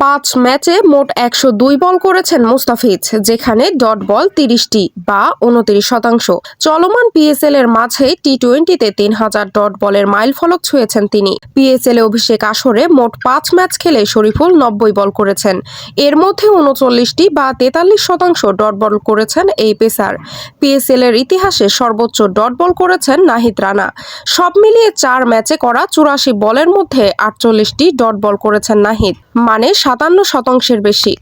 5 ম্যাচে মোট 102 বল করেছেন মুস্তাফিজ, যেখানে ডট বল 30টি বা 29%। চলমান পিএসএল এর মাঝে টি-20তে 3000 ডট বলের মাইলফলক ছুঁয়েছেন তিনি। পিএসএল এ অভিষেক আসরে মোট 5 ম্যাচ খেলে শরীফুল 90 বল করেছেন। এর মধ্যে 39টি বা 43% ডট বল করেছেন এই পেসার। পিএসএল এর ইতিহাসে সর্বোচ্চ ডট বল করেছেন নাহিদ রানা। সব মিলিয়ে 4 ম্যাচে করা 84 বলের মধ্যে 48টি ডট বল করেছেন নাহিদ, মানে 57% বেশি।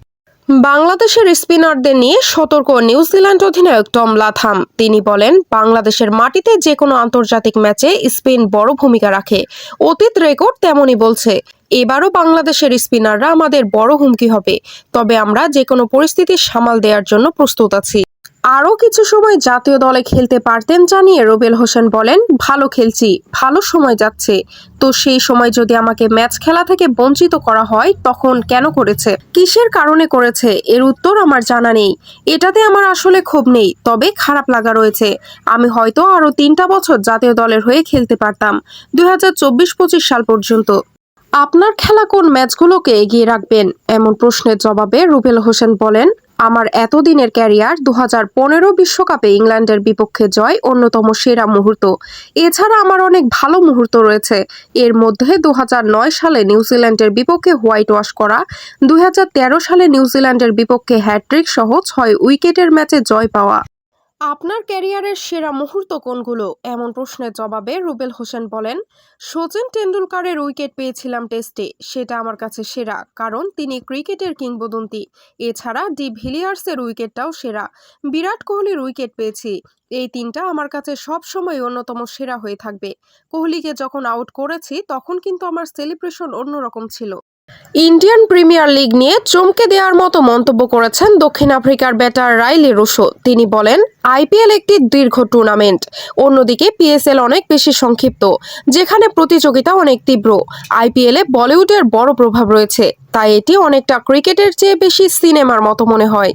বাংলাদেশের স্পিনারদের নিয়ে সতর্ক নিউজিল্যান্ড অধিনায়ক টম লাথাম। তিনি বলেন, বাংলাদেশের মাটিতে যে কোনো আন্তর্জাতিক ম্যাচে স্পিন বড় ভূমিকা রাখে। অতীত রেকর্ড তেমনই বলছে। এবারও বাংলাদেশের স্পিনাররা আমাদের বড় হুমকি হবে, তবে আমরা যে কোনো পরিস্থিতি সামাল দেওয়ার জন্য প্রস্তুত আছি। আরও কিছু সময় জাতীয় দলে খেলতে পারতেন জানিয়ে রুবেল হোসেন বলেন, ভালো খেলছি, ভালো সময় যাচ্ছে, তো সেই সময় যদি আমাকে ম্যাচ খেলা থেকে বঞ্চিত করা হয় তখন কেন করেছে, কিসের কারণে করেছে, এর উত্তর আমার জানা নেই। এটাতে আমার আসলে ক্ষোভ নেই, তবে খারাপ লাগা রয়েছে। আমি হয়তো আরও 3টা বছর জাতীয় দলের হয়ে খেলতে পারতাম, 2024-25 সাল পর্যন্ত। আপনার খেলা কোন ম্যাচগুলোকে এগিয়ে রাখবেন, এমন প্রশ্নের জবাবে রুবেল হোসেন বলেন, আমার এতদিনের ক্যারিয়ার 2015 বিশ্বকাপে ইংল্যান্ডের বিপক্ষে জয় অন্যতম সেরা মুহূর্ত। এছাড়া আমার অনেক ভালো মুহূর্ত রয়েছে। এর মধ্যে 2009 সালে নিউজিল্যান্ডের বিপক্ষে হোয়াইট ওয়াশ করা, 2013 সালে নিউজিল্যান্ডের বিপক্ষে হ্যাট্রিক সহ 6 উইকেটের ম্যাচে জয় পাওয়া। আপনার ক্যারিয়ারের সেরা মুহূর্ত কোনগুলো, এমন প্রশ্নের জবাবে রুবেল হোসেন বলেন, সচিন টেন্ডুলকারের উইকেট পেয়েছিলাম টেস্টে, সেটা আমার কাছে সেরা, কারণ তিনি ক্রিকেটের কিংবদন্তি। এছাড়া ডি ভিলিয়ার্সের উইকেটটাও সেরা। বিরাট কোহলির উইকেট পেয়েছি। এই 3টা আমার কাছে সব সময় অন্যতম সেরা হয়ে থাকবে। কোহলিকে যখন আউট করেছি তখন কিন্তু আমার সেলিব্রেশন অন্যরকম ছিল। ইন্ডিয়ান প্রিমিয়ার লিগ নিয়ে চমকে দেওয়ার মতো মন্তব্য করেছেন দক্ষিণ আফ্রিকার ব্যাটার রাইলি রুশো। তিনি বলেন, আইপিএল একটি দীর্ঘ টুর্নামেন্ট, অন্যদিকে পিএসএল অনেক বেশি সংক্ষিপ্ত, যেখানে প্রতিযোগিতা অনেক তীব্র। আইপিএলে বলিউডের বড় প্রভাব রয়েছে, তাই এটি অনেকটা ক্রিকেটের চেয়ে বেশি সিনেমার মতো মনে হয়।